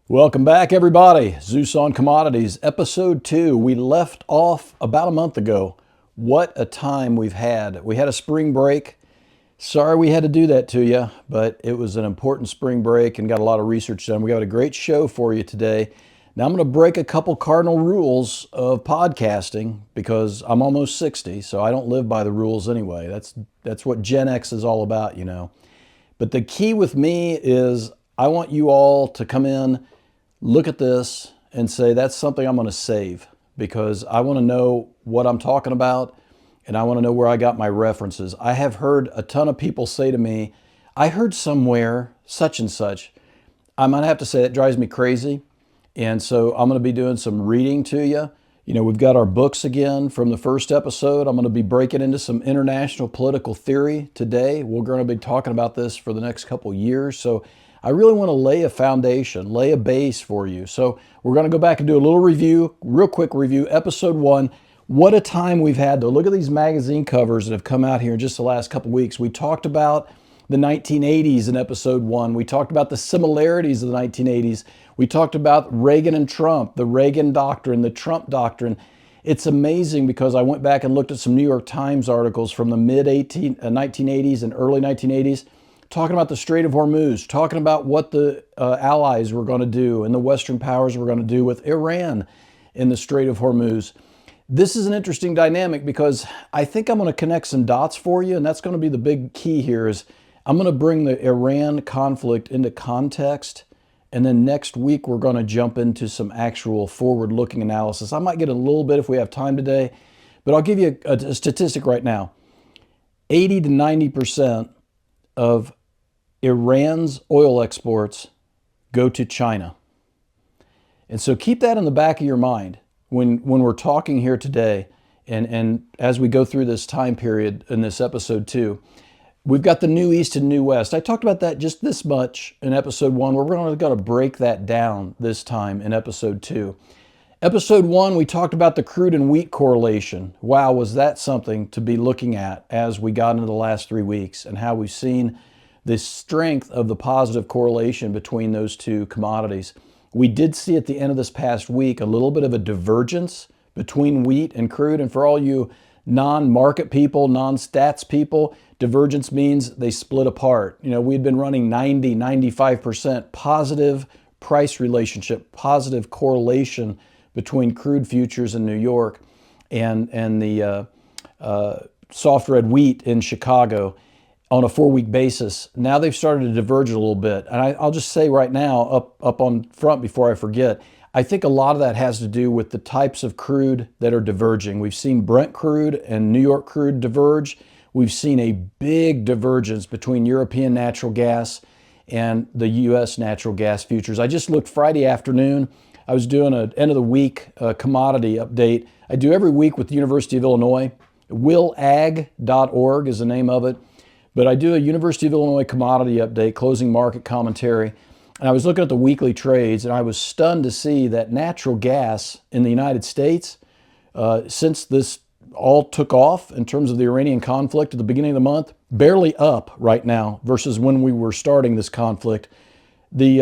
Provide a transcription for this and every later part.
Welcome back, everybody. Zeus on Commodities, episode 2. We left off about a month ago. What a time we've had. We had a spring break. Sorry we had to do that to you, but it was an important spring break and got a lot of research done. We got a great show for you today. Now I'm going to break a couple cardinal rules of podcasting because I'm almost 60, so I don't live by the rules anyway. That's what Gen X is all about, you know. But the key with me is I want you all to come in, look at this and say, that's something I'm going to save because I want to know what I'm talking about and I want to know where I got my references. I have heard a ton of people say to me, I heard somewhere such and such. I'm going to have to say it drives me crazy. And so I'm going to be doing some reading to you. You know, we've got our books again from the first episode. I'm going to be breaking into some international political theory today. We're going to be talking about this for the next couple years. So I really want to lay a foundation, lay a base for you. So we're going to go back and do a little review, real quick review, episode 1. What a time we've had though. Look at these magazine covers that have come out here in just the last couple weeks. We talked about the 1980s in episode 1. We talked about the similarities of the 1980s. We talked about Reagan and Trump, the Reagan doctrine, the Trump doctrine. It's amazing because I went back and looked at some New York Times articles from the mid 1980s and early 1980s, talking about the Strait of Hormuz, talking about what the allies were going to do and the Western powers were going to do with Iran in the Strait of Hormuz. This is an interesting dynamic because I think I'm going to connect some dots for you, and that's going to be the big key here is I'm going to bring the Iran conflict into context, and then next week we're going to jump into some actual forward-looking analysis. I might get a little bit if we have time today, but I'll give you a statistic right now. 80 to 90% of Iran's oil exports go to China. And so keep that in the back of your mind when we're talking here today and as we go through this time period in this episode 2. We've got the New East and New West. I talked about that just this much in episode 1. We're going to break that down this time in episode 2. Episode 1, we talked about the crude and wheat correlation. Wow, was that something to be looking at as we got into the last 3 weeks and how we've seen the strength of the positive correlation between those two commodities. We did see at the end of this past week a little bit of a divergence between wheat and crude. And for all you non-market people, non-stats people, divergence means they split apart. You know, we'd been running 90, 95% positive price relationship, positive correlation between crude futures in New York and the soft red wheat in Chicago on a 4-week basis. Now they've started to diverge a little bit. And I'll just say right now, up on front before I forget, I think a lot of that has to do with the types of crude that are diverging. We've seen Brent crude and New York crude diverge. We've seen a big divergence between European natural gas and the U.S. natural gas futures. I just looked Friday afternoon. I was doing an end of the week commodity update. I do every week with the University of Illinois. willag.org is the name of it. But I do a University of Illinois commodity update, closing market commentary. And I was looking at the weekly trades and I was stunned to see that natural gas in the United States, since this all took off in terms of the Iranian conflict at the beginning of the month, barely up right now versus when we were starting this conflict. The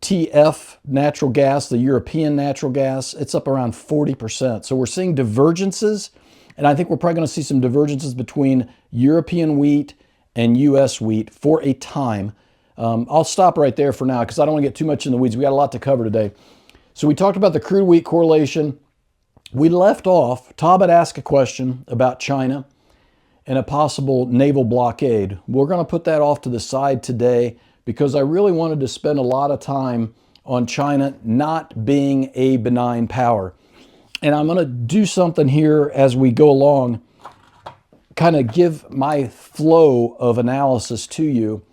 TF natural gas, the European natural gas, it's up around 40%. So we're seeing divergences, and I think we're probably going to see some divergences between European wheat and U.S. wheat for a time. I'll stop right there for now because I don't want to get too much in the weeds. We got a lot to cover today. So we talked about the crude wheat correlation. We left off, Tom had asked a question about China and a possible naval blockade. We're going to put that off to the side today because I really wanted to spend a lot of time on China not being a benign power. And I'm going to do something here as we go along, kind of give my flow of analysis to you.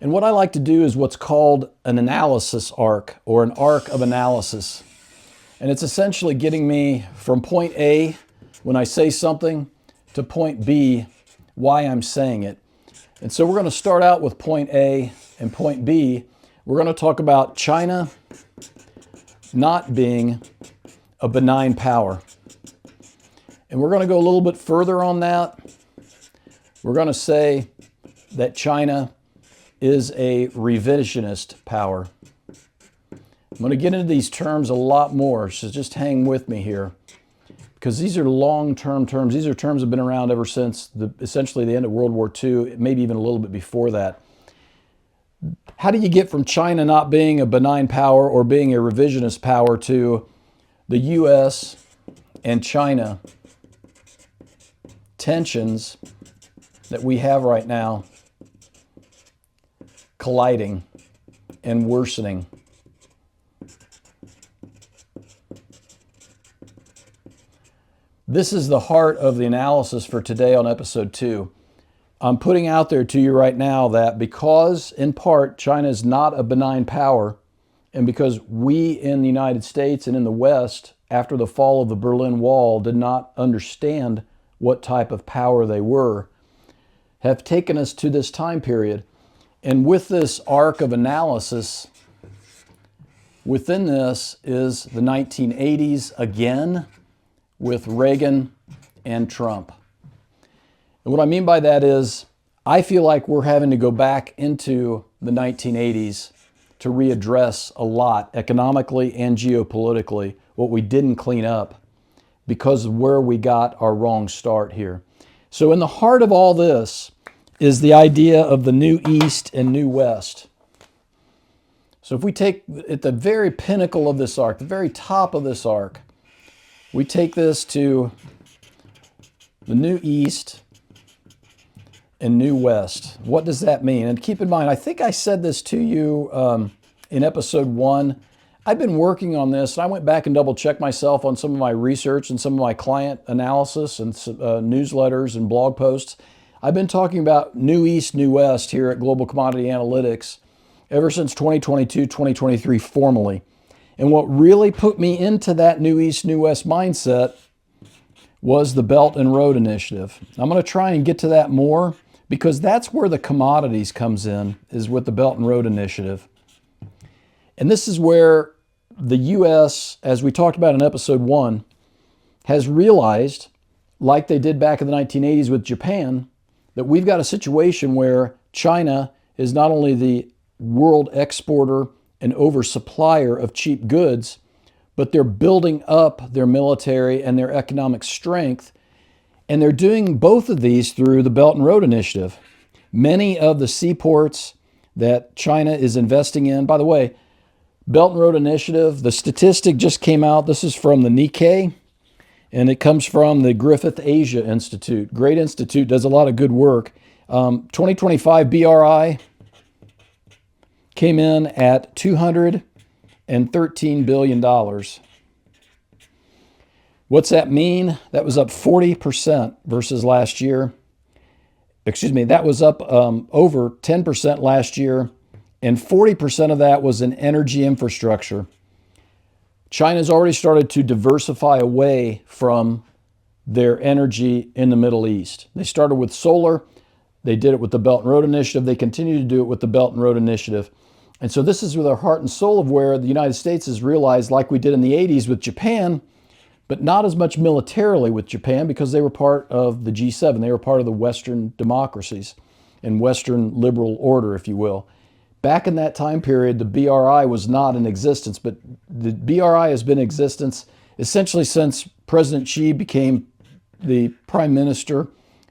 And what I like to do is what's called an analysis arc or an arc of analysis. And it's essentially getting me from point A when I say something to point B, why I'm saying it. And so we're going to start out with point A and point B. We're going to talk about China not being a benign power. And we're going to go a little bit further on that. We're going to say that China is a revisionist power. going to get into these terms a lot more, so just hang with me here, because these are long-term terms. These are terms that have been around ever since essentially the end of World War II, maybe even a little bit before that. How do you get from China not being a benign power or being a revisionist power to the U.S. and China tensions that we have right now colliding and worsening? This is the heart of the analysis for today on episode 2. I'm putting out there to you right now that because, in part, China is not a benign power, and because we in the United States and in the West, after the fall of the Berlin Wall, did not understand what type of power they were, have taken us to this time period. And with this arc of analysis, within this is the 1980s again, with Reagan and Trump. And what I mean by that is, I feel like we're having to go back into the 1980s to readdress a lot, economically and geopolitically, what we didn't clean up because of where we got our wrong start here. So in the heart of all this is the idea of the New East and New West. So if we take at the very pinnacle of this arc, the very top of this arc, we take this to the New East and New West. What does that mean? And keep in mind, I think I said this to you in episode 1. I've been working on this, and I went back and double-checked myself on some of my research and some of my client analysis and newsletters and blog posts. I've been talking about New East, New West here at Global Commodity Analytics ever since 2022, 2023 formally. And what really put me into that New East, New West mindset was the Belt and Road Initiative. I'm going to try and get to that more because that's where the commodities comes in, is with the Belt and Road Initiative. And this is where the U.S., as we talked about in episode 1, has realized, like they did back in the 1980s with Japan, that we've got a situation where China is not only the world exporter and oversupplier of cheap goods, but they're building up their military and their economic strength. And they're doing both of these through the Belt and Road Initiative. Many of the seaports that China is investing in, by the way, Belt and Road Initiative, the statistic just came out. This is from the Nikkei, and it comes from the Griffith Asia Institute. Great institute, does a lot of good work. 2025 BRI came in at $213 billion. What's that mean? That was up 40% versus last year. Excuse me, that was up over 10% last year, and 40% of that was in energy infrastructure. China's already started to diversify away from their energy in the Middle East. They started with solar. They did it with the Belt and Road Initiative. They continue to do it with the Belt and Road Initiative. And so this is with our heart and soul of where the United States has realized, like we did in the 80s with Japan, but not as much militarily with Japan because they were part of the G7. They were part of the Western democracies and Western liberal order, if you will. Back in that time period, the BRI was not in existence, but the BRI has been in existence essentially since President Xi became the prime minister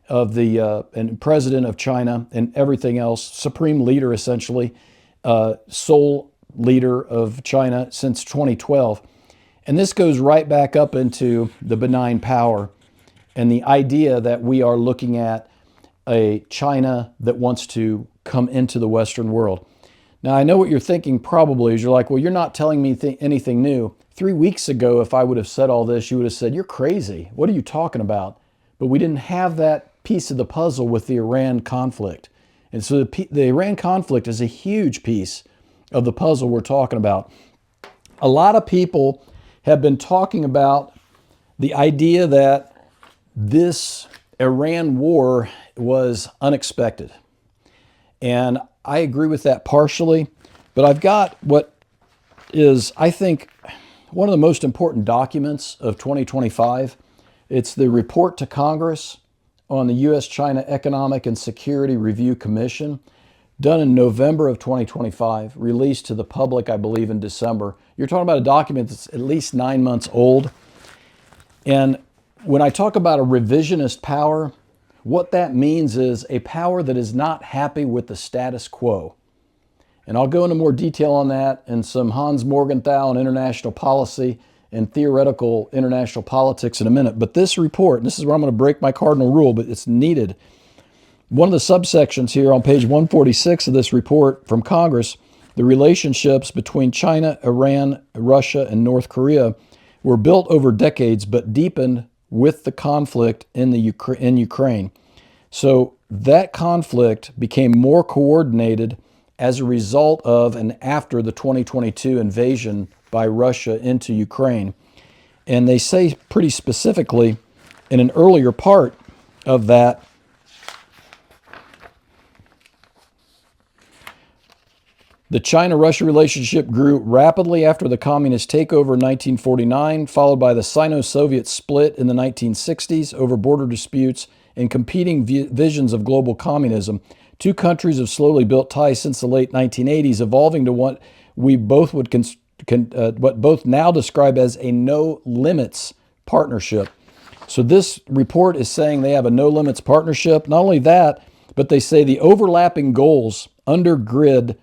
of and president of China and everything else, supreme leader essentially, sole leader of China since 2012. And this goes right back up into the benign power and the idea that we are looking at a China that wants to come into the Western world. Now, I know what you're thinking probably is you're like, well, you're not telling me anything new. 3 weeks ago, if I would have said all this, you would have said, you're crazy. What are you talking about? But we didn't have that piece of the puzzle with the Iran conflict. And so the Iran conflict is a huge piece of the puzzle we're talking about. A lot of people have been talking about the idea that this Iran war was unexpected. And I agree with that partially, but I've got what is, I think, one of the most important documents of 2025. It's the report to Congress on the U.S.-China Economic and Security Review Commission. done in November of 2025, released to the public, I believe, in December. You're talking about a document that's at least 9 months old. And when I talk about a revisionist power, what that means is a power that is not happy with the status quo. And I'll go into more detail on that and some Hans Morgenthau and international policy and theoretical international politics in a minute. But this report, and this is where I'm going to break my cardinal rule, but it's needed. One of the subsections here on page 146 of this report from Congress, the relationships between China, Iran, Russia, and North Korea were built over decades but deepened with the conflict in Ukraine. So that conflict became more coordinated as a result of and after the 2022 invasion by Russia into Ukraine. And they say pretty specifically in an earlier part of that, the China-Russia relationship grew rapidly after the communist takeover in 1949, followed by the Sino-Soviet split in the 1960s over border disputes and competing visions of global communism. Two countries have slowly built ties since the late 1980s, evolving to what we both would what both now describe as a no-limits partnership. So this report is saying they have a no-limits partnership. Not only that, but they say the overlapping goals undergird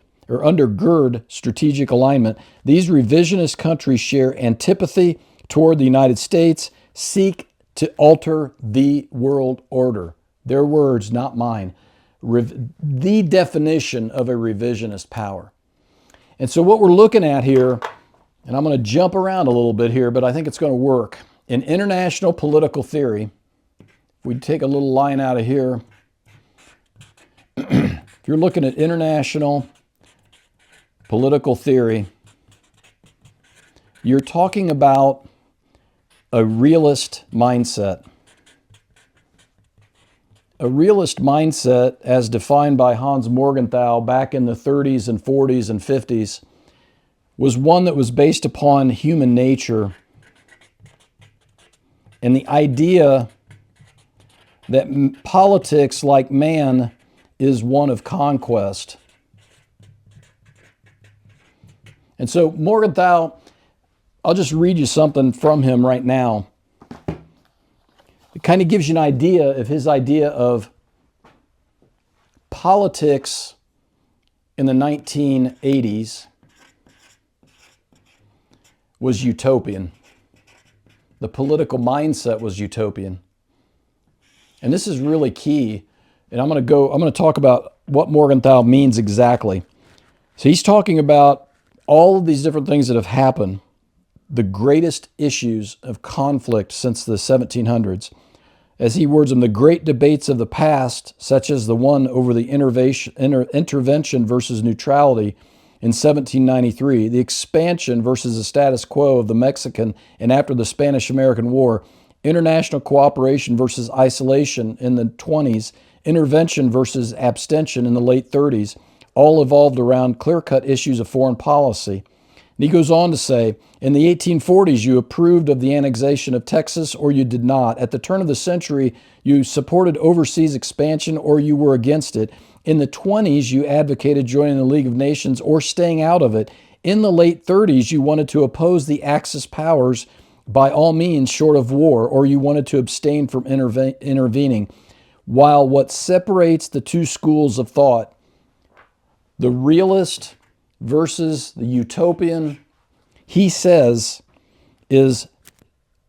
strategic alignment. These revisionist countries share antipathy toward the United States, seek to alter the world order. Their words, not mine. The definition of a revisionist power. And so what we're looking at here, and I'm going to jump around a little bit here, but I think it's going to work. In international political theory, if we take a little line out of here, if you're looking at international political theory, you're talking about a realist mindset. A realist mindset, as defined by Hans Morgenthau back in the 30s and 40s and 50s, was one that was based upon human nature and the idea that politics, like man, is one of conquest. And so Morgenthau, I'll just read you something from him right now. It kind of gives you an idea of his idea of politics in the 1980s was utopian. The political mindset was utopian. And this is really key. And I'm going to talk about what Morgenthau means exactly. So he's talking about all of these different things that have happened, the greatest issues of conflict since the 1700s. As he words them, the great debates of the past, such as the one over the intervention versus neutrality in 1793, the expansion versus the status quo of the Mexican and after the Spanish-American War, international cooperation versus isolation in the 20s, intervention versus abstention in the late 30s, all evolved around clear-cut issues of foreign policy. And he goes on to say, in the 1840s, you approved of the annexation of Texas or you did not. At the turn of the century, you supported overseas expansion or you were against it. In the 20s, you advocated joining the League of Nations or staying out of it. In the late 30s, you wanted to oppose the Axis powers by all means short of war, or you wanted to abstain from intervening. While what separates the two schools of thought, the realist versus the utopian, he says, is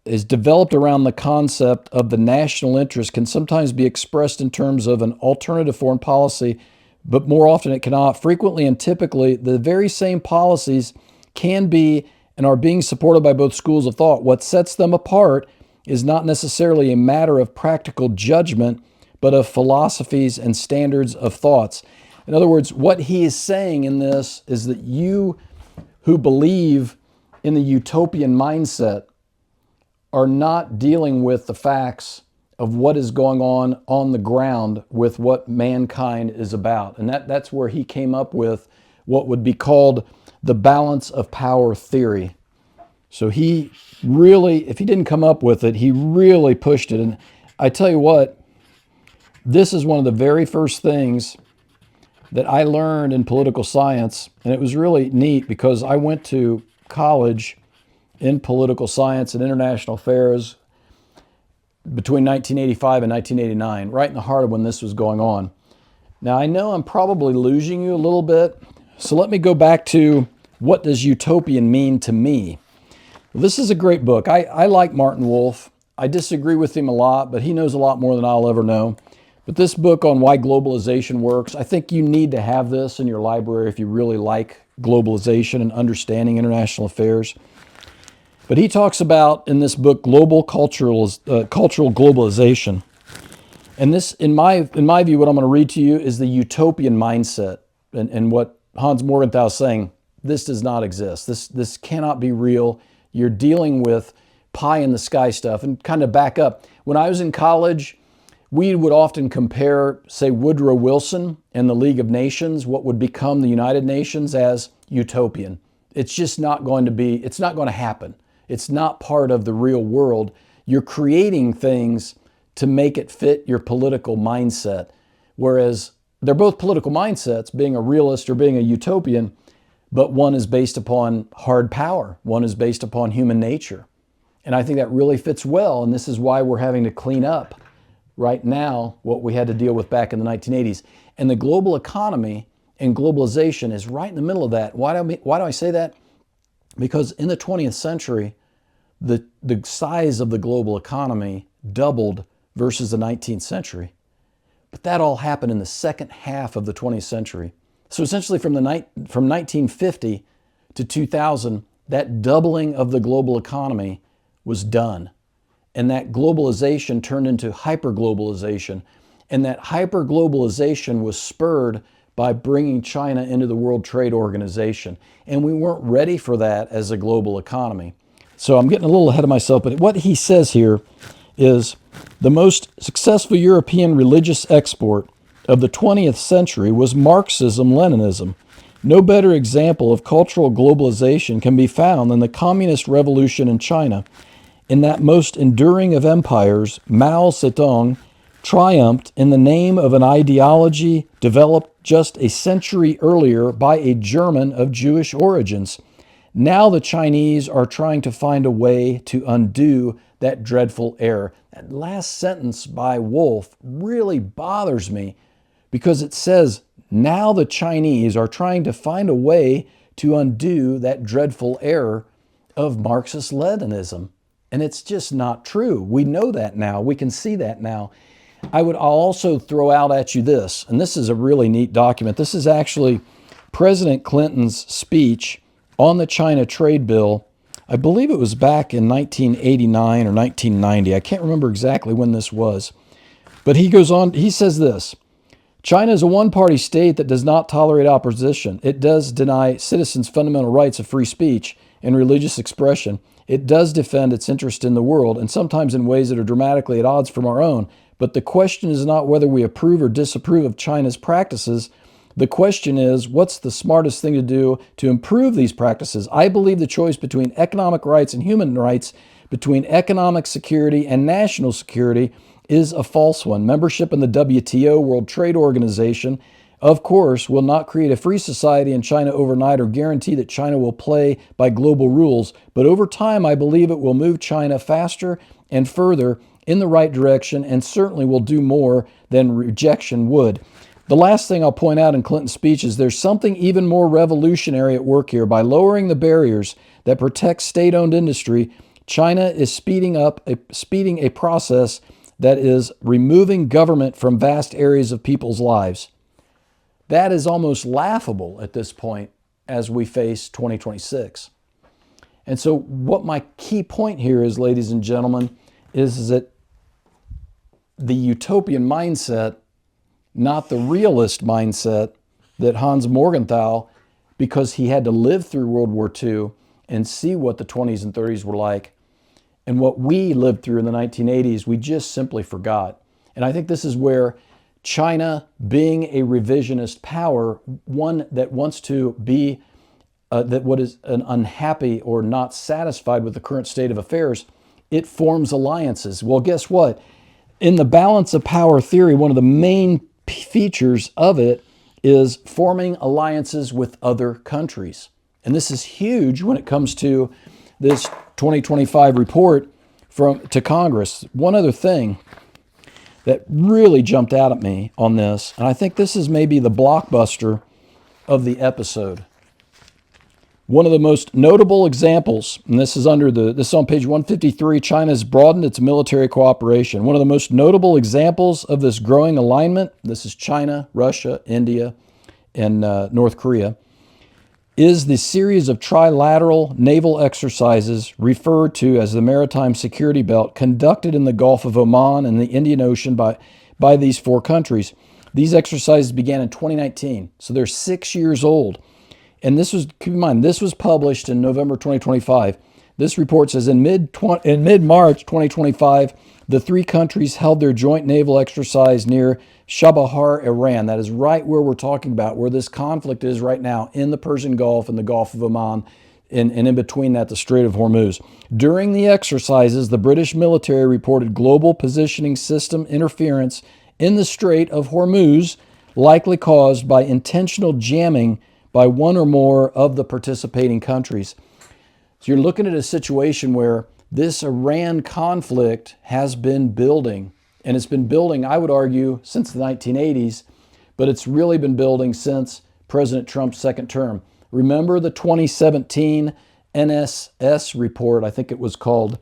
developed around the concept of the national interest, can sometimes be expressed in terms of an alternative foreign policy, but more often it cannot. Frequently and typically, the very same policies can be and are being supported by both schools of thought. What sets them apart is not necessarily a matter of practical judgment, but of philosophies and standards of thoughts. In other words, what he is saying in this is that you who believe in the utopian mindset are not dealing with the facts of what is going on the ground with what mankind is about. And that's where he came up with what would be called the balance of power theory. So he really, if he didn't come up with it, he really pushed it. And I tell you what, this is one of the very first things that I learned in political science, and it was really neat because I went to college in political science and international affairs between 1985 and 1989, right in the heart of when this was going on. Now, I know I'm probably losing you a little bit, so let me go back to what does utopian mean to me? Well, this is a great book. I like Martin Wolf. I disagree with him a lot, but he knows a lot more than I'll ever know. But this book on why globalization works, I think you need to have this in your library if you really like globalization and understanding international affairs. But he talks about in this book cultural globalization. And this, in my view, what I'm going to read to you is the utopian mindset, and what Hans Morgenthau is saying. This does not exist. This cannot be real. You're dealing with pie in the sky stuff. And kind of back up, when I was in college, we would often compare, say, Woodrow Wilson and the League of Nations, what would become the United Nations, as utopian. It's just not going to be. It's not going to happen. It's not part of the real world. You're creating things to make it fit your political mindset. Whereas they're both political mindsets, being a realist or being a utopian, but one is based upon hard power. One is based upon human nature. And I think that really fits well. And this is why we're having to clean up right now what we had to deal with back in the 1980s. And the global economy and globalization is right in the middle of that. Why do I say that? Because in the 20th century, the size of the global economy doubled versus the 19th century. But that all happened in the second half of the 20th century. So essentially from 1950 to 2000, that doubling of the global economy was done. And that globalization turned into hyperglobalization. And that hyperglobalization was spurred by bringing China into the World Trade Organization. And we weren't ready for that as a global economy. So I'm getting a little ahead of myself, but what he says here is the most successful European religious export of the 20th century was Marxism-Leninism. No better example of cultural globalization can be found than the Communist Revolution in China. In that most enduring of empires, Mao Zedong triumphed in the name of an ideology developed just a century earlier by a German of Jewish origins. Now the Chinese are trying to find a way to undo that dreadful error. That last sentence by Wolf really bothers me because it says, now the Chinese are trying to find a way to undo that dreadful error of Marxist-Leninism. And it's just not true. We know that now. We can see that now. I'll also throw out at you this, and this is a really neat document. This is actually President Clinton's speech on the China trade bill. I believe it was back in 1989 or 1990. I can't remember exactly when this was. But he goes on, he says this: China is a one-party state that does not tolerate opposition. It does deny citizens fundamental rights of free speech and religious expression. It does defend its interest in the world, and sometimes in ways that are dramatically at odds from our own. But the question is not whether we approve or disapprove of China's practices. The question is, what's the smartest thing to do to improve these practices? I believe the choice between economic rights and human rights, between economic security and national security, is a false one. Membership in the WTO, World Trade Organization, of course, will not create a free society in China overnight or guarantee that China will play by global rules. But over time, I believe it will move China faster and further in the right direction, and certainly will do more than rejection would. The last thing I'll point out in Clinton's speech is there's something even more revolutionary at work here. By lowering the barriers that protect state-owned industry, China is speeding a process that is removing government from vast areas of people's lives. That is almost laughable at this point as we face 2026. And so what my key point here is, ladies and gentlemen, is that the utopian mindset, not the realist mindset that Hans Morgenthau, because he had to live through World War II and see what the 20s and 30s were like, and what we lived through in the 1980s, we just simply forgot. And I think this is where China, being a revisionist power, one that wants to be, that what is an unhappy or not satisfied with the current state of affairs, it forms alliances. Well, guess what? In the balance of power theory, one of the main features of it is forming alliances with other countries. And this is huge when it comes to this 2025 report to Congress. One other thing that really jumped out at me on this, and I think this is maybe the blockbuster of the episode. One of the most notable examples, and this is on page 153, China has broadened its military cooperation. One of the most notable examples of this growing alignment, this is China, Russia, India, and North Korea, is the series of trilateral naval exercises referred to as the Maritime Security Belt, conducted in the Gulf of Oman and the Indian Ocean by these four countries. These exercises began in 2019, so they're 6 years old. And this was, keep in mind, this was published in November 2025. This report says in mid-March 2025, the three countries held their joint naval exercise near Chabahar, Iran. That is right where we're talking about, where this conflict is right now, in the Persian Gulf and the Gulf of Oman, and in between that, the Strait of Hormuz. During the exercises, the British military reported global positioning system interference in the Strait of Hormuz, likely caused by intentional jamming by one or more of the participating countries. So you're looking at a situation where this Iran conflict has been building, and it's been building, I would argue, since the 1980s, but it's really been building since President Trump's second term. Remember the 2017 NSS report, I think it was called,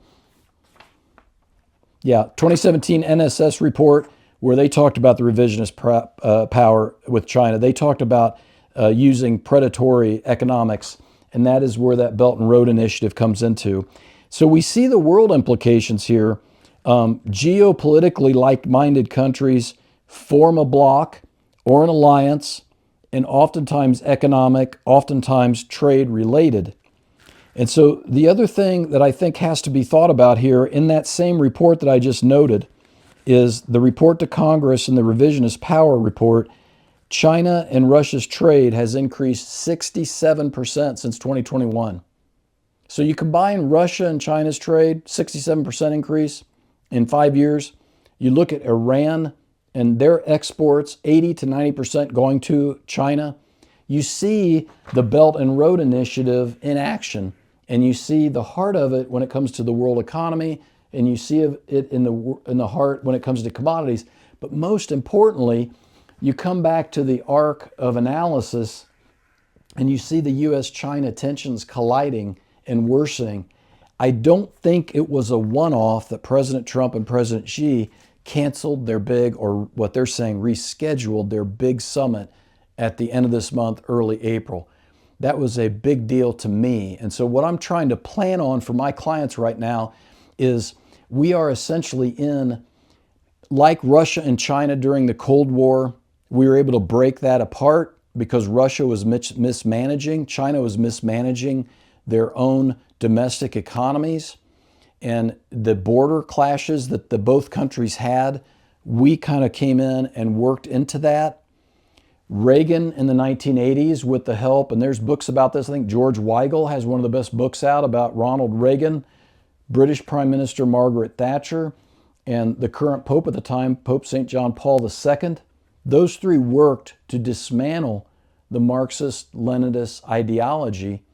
2017 NSS report, where they talked about the revisionist power with China. They talked about using predatory economics, and that is where that Belt and Road Initiative comes into. So we see the world implications here. Geopolitically like-minded countries form a bloc or an alliance, and oftentimes economic, oftentimes trade-related. And so the other thing that I think has to be thought about here in that same report that I just noted is the report to Congress and the revisionist power report. China and Russia's trade has increased 67% since 2021. So you combine Russia and China's trade, 67% increase in 5 years. You look at Iran and their exports, 80 to 90% going to China. You see the Belt and Road Initiative in action, and you see the heart of it when it comes to the world economy, and you see it in the heart when it comes to commodities. But most importantly, you come back to the arc of analysis and you see the U.S.-China tensions colliding and worsening. I don't think it was a one-off that President Trump and President Xi canceled their big, or what they're saying, rescheduled their big summit at the end of this month, early April. That was a big deal to me. And so what I'm trying to plan on for my clients right now is we are essentially in, like Russia and China during the Cold War, we were able to break that apart because Russia was mismanaging, China was mismanaging their own domestic economies, and the border clashes that both countries had, we kind of came in and worked into that. Reagan in the 1980s with the help, and there's books about this. I think George Weigel has one of the best books out about Ronald Reagan, British Prime Minister Margaret Thatcher, and the current Pope at the time, Pope St. John Paul II. Those three worked to dismantle the Marxist-Leninist ideology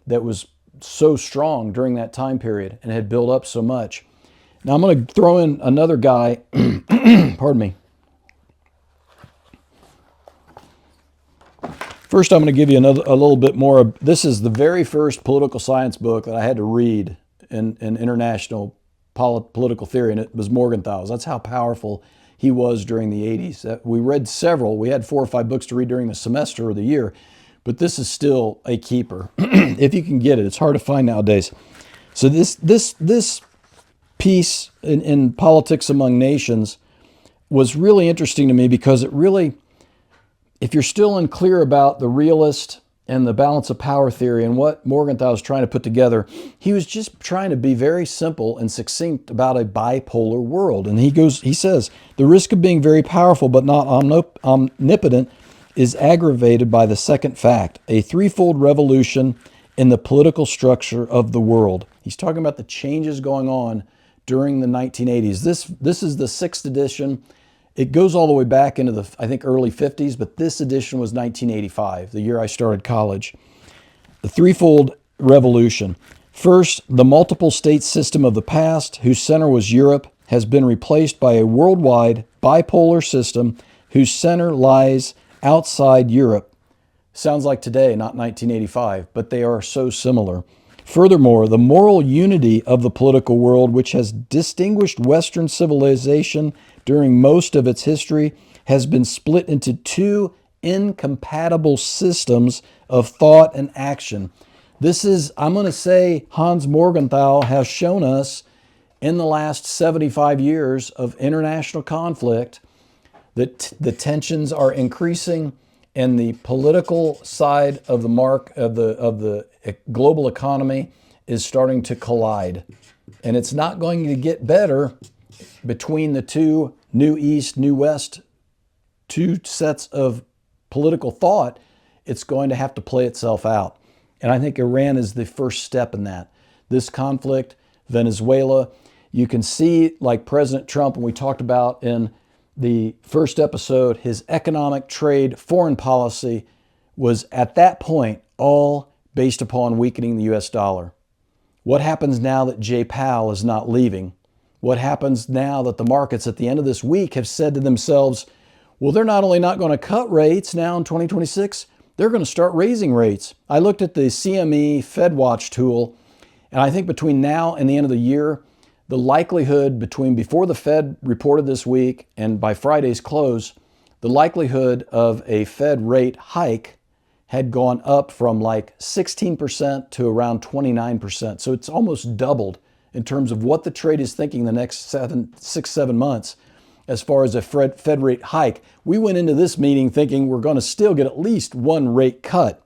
that was so strong during that time period and had built up so much. Now I'm going to throw in another guy, pardon me. First, I'm going to give you a little bit more. This is the very first political science book that I had to read in international political theory, and it was Morgenthau's. That's how powerful he was during the 80s. We read several. We had 4 or 5 books to read during the semester or the year, but this is still a keeper if you can get it. It's hard to find nowadays. So this piece in Politics Among Nations was really interesting to me because it really, if you're still unclear about the realist and the balance of power theory and what Morgenthau was trying to put together, he was just trying to be very simple and succinct about a bipolar world. And he says, the risk of being very powerful but not omnipotent is aggravated by the second fact, a threefold revolution in the political structure of the world. He's talking about the changes going on during the 1980s. This is the 6th edition. It goes all the way back into the, I think, early 50s, but this edition was 1985, the year I started college. The threefold revolution. First, the multiple state system of the past, whose center was Europe, has been replaced by a worldwide bipolar system whose center lies outside Europe. Sounds like today, not 1985, but they are so similar. Furthermore, the moral unity of the political world, which has distinguished Western civilization during most of its history, has been split into two incompatible systems of thought and action. This is, I'm going to say, Hans Morgenthau has shown us in the last 75 years of international conflict that the tensions are increasing and the political side of the global economy is starting to collide. And it's not going to get better between the two New East, New West, two sets of political thought. It's going to have to play itself out. And I think Iran is the first step in that. This conflict, Venezuela, you can see, like President Trump, and we talked about in the first episode, his economic, trade, foreign policy was at that point all based upon weakening the US dollar. What happens now that Jay Powell is not leaving? What happens now that the markets at the end of this week have said to themselves, well, they're not only not going to cut rates now in 2026, they're going to start raising rates. I looked at the CME FedWatch tool, and I think between now and the end of the year, the likelihood between before the Fed reported this week and by Friday's close, the likelihood of a Fed rate hike had gone up from like 16% to around 29%. So it's almost doubled in terms of what the trade is thinking the next 7 months as far as a Fed rate hike. We went into this meeting thinking we're going to still get at least one rate cut.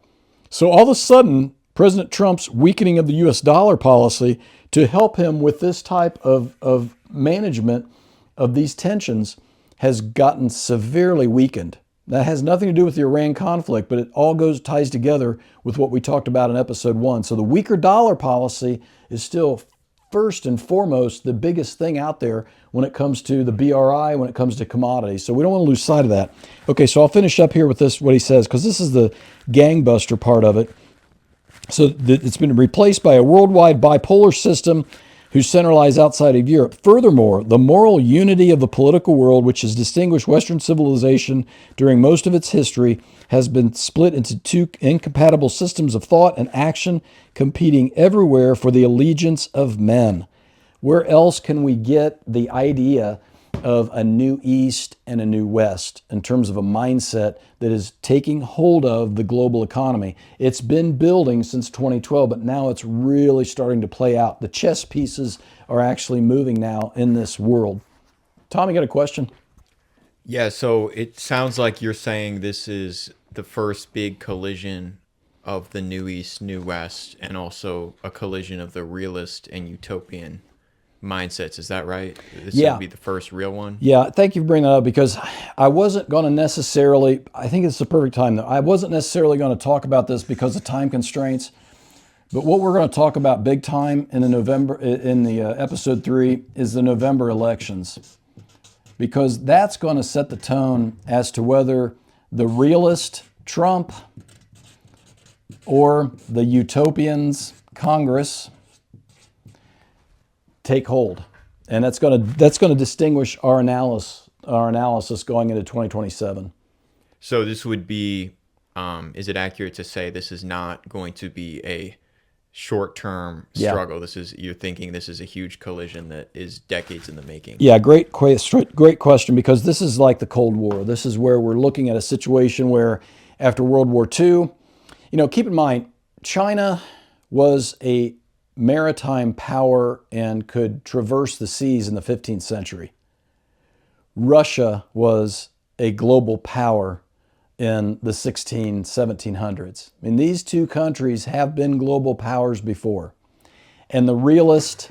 So all of a sudden, President Trump's weakening of the US dollar policy to help him with this type of management of these tensions has gotten severely weakened. That has nothing to do with the Iran conflict, but it all ties together with what we talked about in episode 1. So the weaker dollar policy is still first and foremost the biggest thing out there when it comes to the BRI, when it comes to commodities. So we don't want to lose sight of that. Okay, so I'll finish up here with this, what he says, because this is the gangbuster part of it. So it's been replaced by a worldwide bipolar system whose center lies outside of Europe. Furthermore, the moral unity of the political world, which has distinguished Western civilization during most of its history, has been split into two incompatible systems of thought and action, competing everywhere for the allegiance of men. Where else can we get the idea of a new East and a new West in terms of a mindset that is taking hold of the global economy? It's been building since 2012, but now it's really starting to play out. The chess pieces are actually moving now in this world. Tom, you got a question? Yeah, so it sounds like you're saying this is the first big collision of the New East, New West, and also a collision of the realist and utopian mindsets. Is that right? This Yeah. would be the first real one? Yeah, thank you for bringing that up, because I wasn't going to necessarily, I think it's the perfect time though. I wasn't necessarily going to talk about this because of time constraints, but what we're going to talk about big time in the episode 3 is the November elections, because that's going to set the tone as to whether the realist Trump or the utopians Congress take hold. And that's going to distinguish our analysis going into 2027. So this would be, is it accurate to say this is not going to be a short-term struggle? You're thinking this is a huge collision that is decades in the making. Yeah, great question, because this is like the Cold War. This is where we're looking at a situation where after World War II, keep in mind, China was a maritime power and could traverse the seas in the 15th century. Russia was a global power in the 1700s. I mean, these two countries have been global powers before. And the realist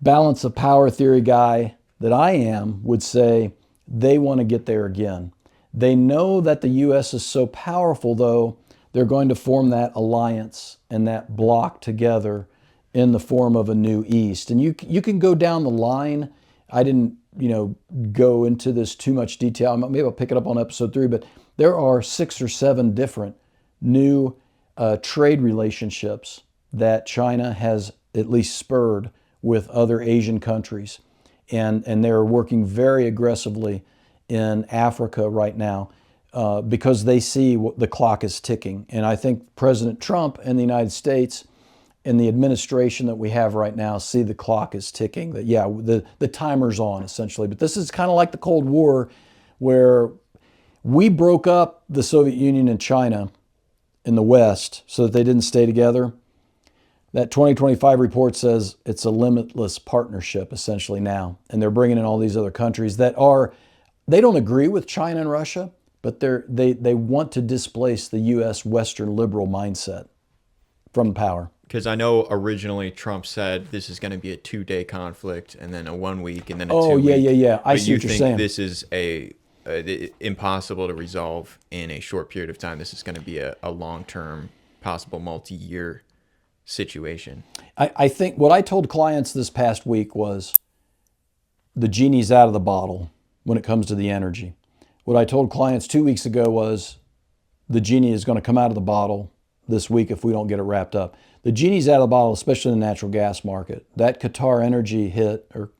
balance of power theory guy that I am would say they want to get there again. They know that the U.S. is so powerful, though, they're going to form that alliance and that block together in the form of a new East. And you can go down the line. I didn't go into this too much detail. Maybe I'll pick it up on episode 3, but there are 6 or 7 different new trade relationships that China has at least spurred with other Asian countries. And they're working very aggressively in Africa right now because they see the clock is ticking. And I think President Trump and the United States and the administration that we have right now see the clock is ticking, that the timer's on essentially. But this is kind of like the Cold War, where we broke up the Soviet Union and China in the West so that they didn't stay together. That 2025 report says it's a limitless partnership essentially now. And they're bringing in all these other countries that they don't agree with China and Russia, but they want to displace the U.S. Western liberal mindset from power. Because I know originally Trump said this is going to be a 2-day conflict, and then a 1 week, and then a 2 week. Yeah. I But see you what you're think saying. this is impossible to resolve in a short period of time? This is going to be a long-term, possible multi-year situation. I think what I told clients this past week was the genie's out of the bottle when it comes to the energy. What I told clients 2 weeks ago was the genie is going to come out of the bottle this week if we don't get it wrapped up. The genie's out of the bottle, especially in the natural gas market. That Qatar energy hit, or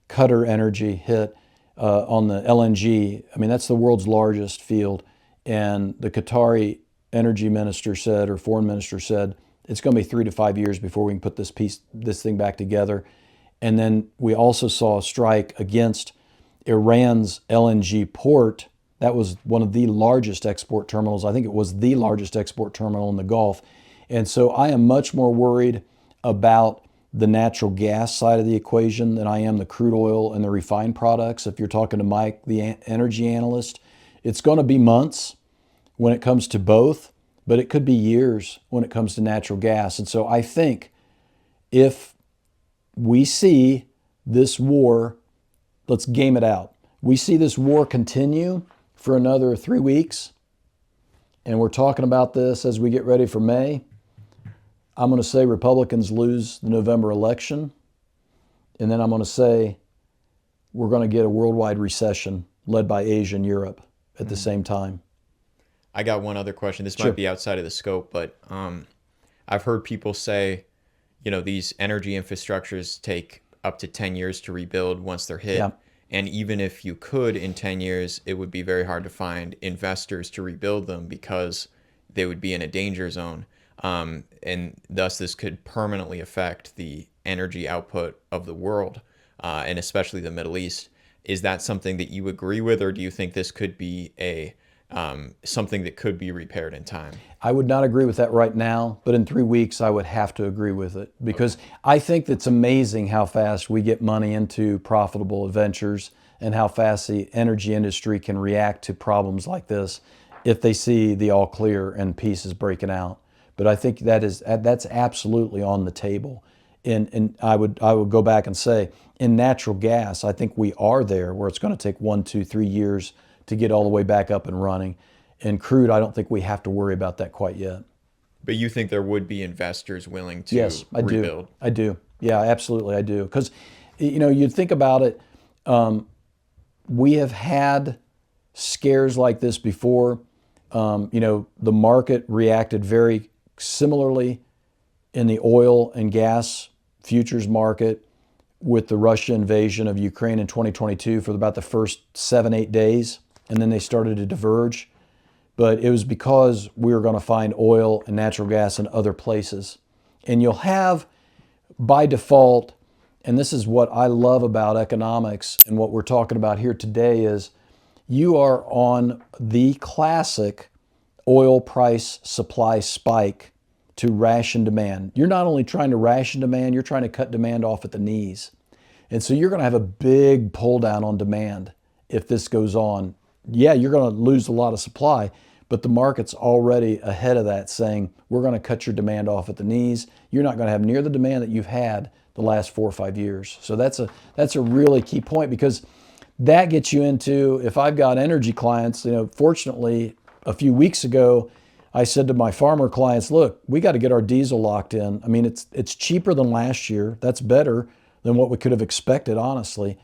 Qatar energy hit on the LNG. I mean, that's the world's largest field. And the Qatari energy minister said, or foreign minister said, it's going to be 3 to 5 years before we can put this thing back together. And then we also saw a strike against Iran's LNG port. That was one of the largest export terminals. I think it was the largest export terminal in the Gulf. And so I am much more worried about the natural gas side of the equation than I am the crude oil and the refined products. If you're talking to Mike, the energy analyst, it's going to be months when it comes to both, but it could be years when it comes to natural gas. And so I think if we see this war, let's game it out. We see this war continue for another 3 weeks, and we're talking about this as we get ready for May. I'm going to say Republicans lose the November election, and then I'm going to say we're going to get a worldwide recession led by Asia and Europe at the same time. I got one other question. This Sure. might be outside of the scope, but I've heard people say, these energy infrastructures take up to 10 years to rebuild once they're hit. Yeah. And even if you could in 10 years, it would be very hard to find investors to rebuild them because they would be in a danger zone. And thus this could permanently affect the energy output of the world, and especially the Middle East. Is that something that you agree with, or do you think this could be something that could be repaired in time? I would not agree with that right now, but in 3 weeks I would have to agree with it, because I think it's amazing how fast we get money into profitable ventures and how fast the energy industry can react to problems like this if they see the all clear and peace is breaking out. But I think that's absolutely on the table. And I would go back and say, in natural gas, I think we are there where it's going to take 1, 2, 3 years to get all the way back up and running. In crude, I don't think we have to worry about that quite yet. But you think there would be investors willing to Yes, I rebuild? do. I do. Yeah, absolutely, I do. Because, you'd think about it, we have had scares like this before. The market reacted very similarly in the oil and gas futures market with the Russia invasion of Ukraine in 2022 for about the first 7-8 days, and then they started to diverge. But it was because we were going to find oil and natural gas in other places. And you'll have, by default, and this is what I love about economics and what we're talking about here today, is you are on the classic oil price supply spike to ration demand. You're not only trying to ration demand, you're trying to cut demand off at the knees. And so you're going to have a big pull down on demand if this goes on. Yeah, you're going to lose a lot of supply, but the market's already ahead of that, saying we're going to cut your demand off at the knees. You're not going to have near the demand that you've had the last 4 or 5 years. So that's a really key point, because that gets you into, if I've got energy clients, fortunately a few weeks ago, I said to my farmer clients, look, we got to get our diesel locked in. I mean, it's cheaper than last year. That's better than what we could have expected, honestly.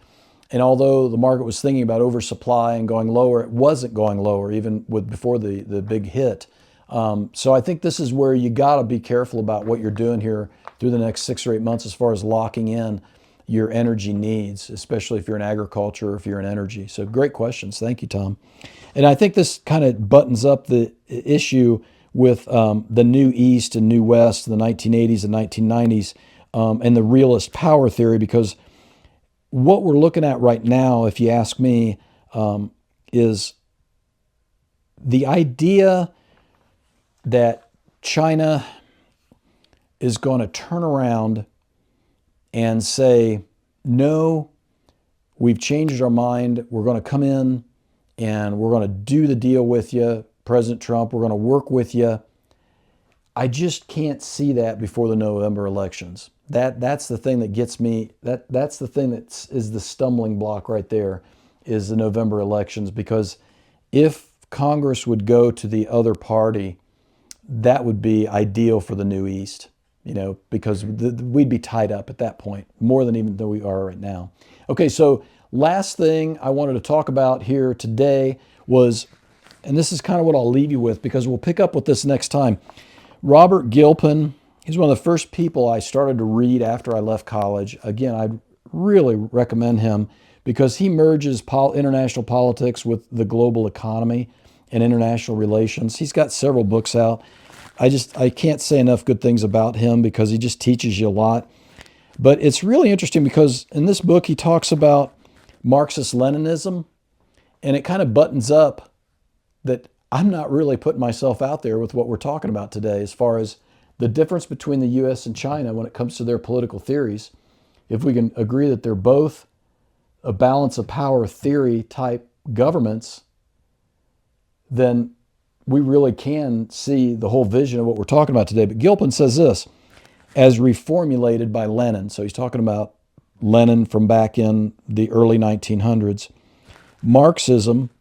And although the market was thinking about oversupply and going lower, it wasn't going lower even before the big hit. So I think this is where you got to be careful about what you're doing here through the next 6 or 8 months as far as locking in your energy needs, especially if you're in agriculture or if you're in energy. So great questions. Thank you, Tom. And I think this kind of buttons up the issue with the New East and New West, the 1980s and 1990s, and the realist power theory, because what we're looking at right now, if you ask me, is the idea that China is going to turn around and say, no, we've changed our mind. We're going to come in and we're going to do the deal with you, President Trump. We're going to work with you. I just can't see that before the November elections. That's the thing that gets me. That's the thing that is the stumbling block right there, is the November elections. Because if Congress would go to the other party, that would be ideal for the New East. Because we'd be tied up at that point, more than even though we are right now. Okay, so last thing I wanted to talk about here today was, and this is kind of what I'll leave you with because we'll pick up with this next time. Robert Gilpin, he's one of the first people I started to read after I left college. Again, I'd really recommend him because he merges international politics with the global economy and international relations. He's got several books out. I can't say enough good things about him because he just teaches you a lot. But it's really interesting because in this book he talks about Marxist-Leninism, and it kind of buttons up that I'm not really putting myself out there with what we're talking about today as far as the difference between the U.S. and China when it comes to their political theories. If we can agree that they're both a balance of power theory type governments, then we really can see the whole vision of what we're talking about today. But Gilpin says this, as reformulated by Lenin. So he's talking about Lenin from back in the early 1900s. Marxism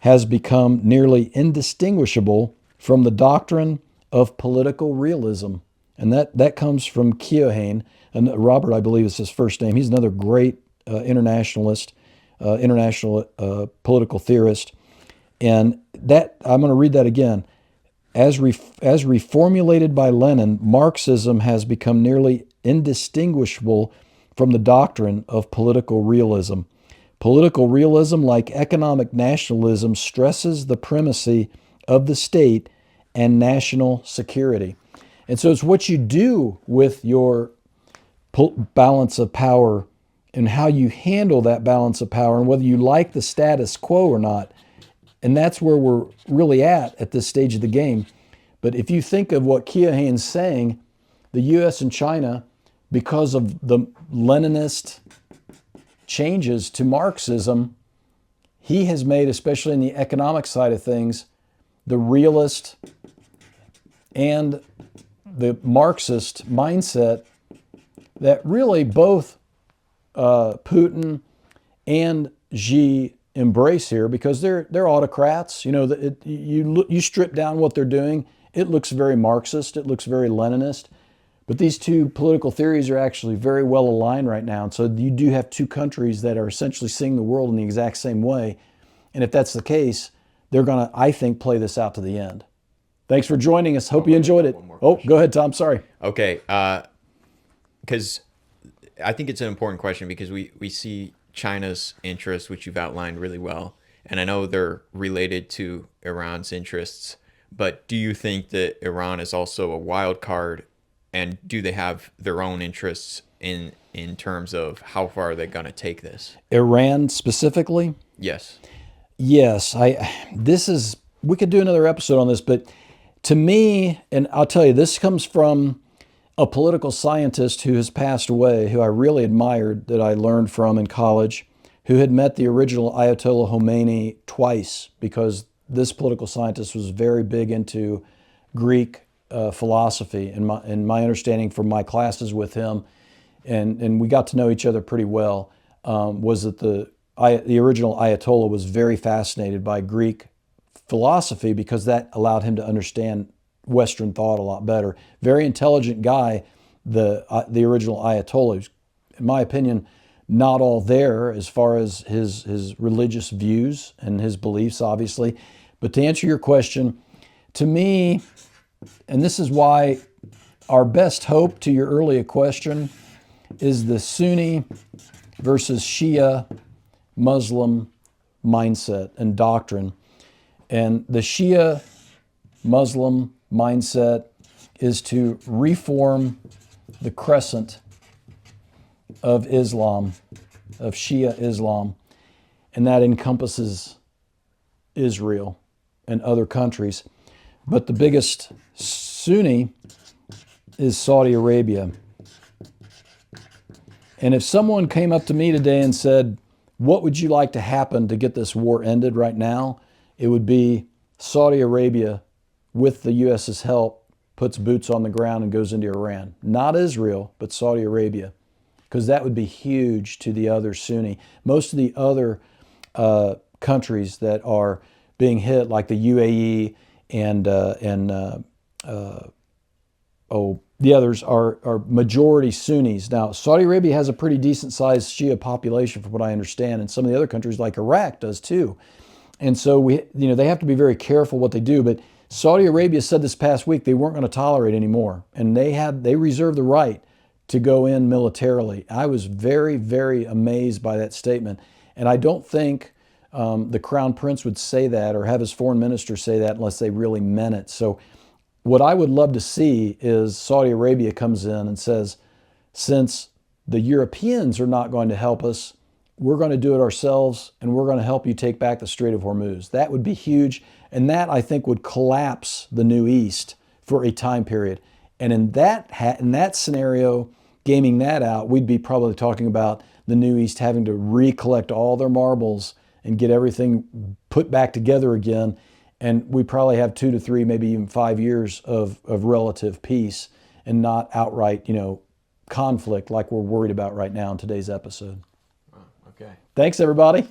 has become nearly indistinguishable from the doctrine of political realism. And that comes from Keohane. And Robert, I believe is his first name. He's another great internationalist, international political theorist. And that, I'm going to read that again. As reformulated by Lenin, Marxism has become nearly indistinguishable from the doctrine of political realism. Political realism, like economic nationalism, stresses the primacy of the state and national security. And so it's what you do with your balance of power and how you handle that balance of power and whether you like the status quo or not. And that's where we're really at this stage of the game. But if you think of what Keohane's saying, the U.S. and China, because of the Leninist changes to Marxism, he has made, especially in the economic side of things, the realist and the Marxist mindset that really both Putin and Xi embrace here, because they're autocrats. You strip down what they're doing, it looks very Marxist, it looks very Leninist. But these two political theories are actually very well aligned right now. And so you do have two countries that are essentially seeing the world in the exact same way. And if that's the case, they're going to, I think, play this out to the end. Thanks for joining us. Hope you enjoyed it. Oh, go ahead, Tom. Sorry. Okay. Because I think it's an important question because we see China's interests, which you've outlined really well. And I know they're related to Iran's interests. But do you think that Iran is also a wild card? And do they have their own interests in terms of how far they're going to take this? Iran specifically? Yes. Yes. We could do another episode on this, but to me, and I'll tell you, this comes from a political scientist who has passed away, who I really admired, that I learned from in college, who had met the original Ayatollah Khomeini twice, because this political scientist was very big into Greek philosophy, and my understanding from my classes with him, and we got to know each other pretty well, was that the original Ayatollah was very fascinated by Greek philosophy because that allowed him to understand Western thought a lot better. Very intelligent guy, the original Ayatollah, in my opinion, not all there as far as his religious views and his beliefs, obviously. But to answer your question, to me, and this is why our best hope, to your earlier question, is the Sunni versus Shia Muslim mindset and doctrine. And the Shia Muslim mindset is to reform the crescent of Islam, of Shia Islam, and that encompasses Israel and other countries. But the biggest Sunni is Saudi Arabia. And if someone came up to me today and said, what would you like to happen to get this war ended right now? It would be Saudi Arabia, with the U.S.'s help, puts boots on the ground and goes into Iran. Not Israel, but Saudi Arabia, because that would be huge to the other Sunni. Most of the other countries that are being hit, like the UAE and the others are majority Sunnis. Now, Saudi Arabia has a pretty decent sized Shia population from what I understand, and some of the other countries like Iraq does too. And so they have to be very careful what they do. But Saudi Arabia said this past week they weren't going to tolerate anymore, and they reserved the right to go in militarily. I was very, very amazed by that statement, and I don't think the Crown Prince would say that or have his foreign minister say that unless they really meant it. So what I would love to see is Saudi Arabia comes in and says, since the Europeans are not going to help us, we're going to do it ourselves, and we're going to help you take back the Strait of Hormuz. That would be huge, and that, I think, would collapse the New East for a time period. And in that scenario, gaming that out, we'd be probably talking about the New East having to recollect all their marbles and get everything put back together again. And we probably have 2 to 3, maybe even 5 years of relative peace and not outright, conflict like we're worried about right now in today's episode. Okay. Thanks, everybody.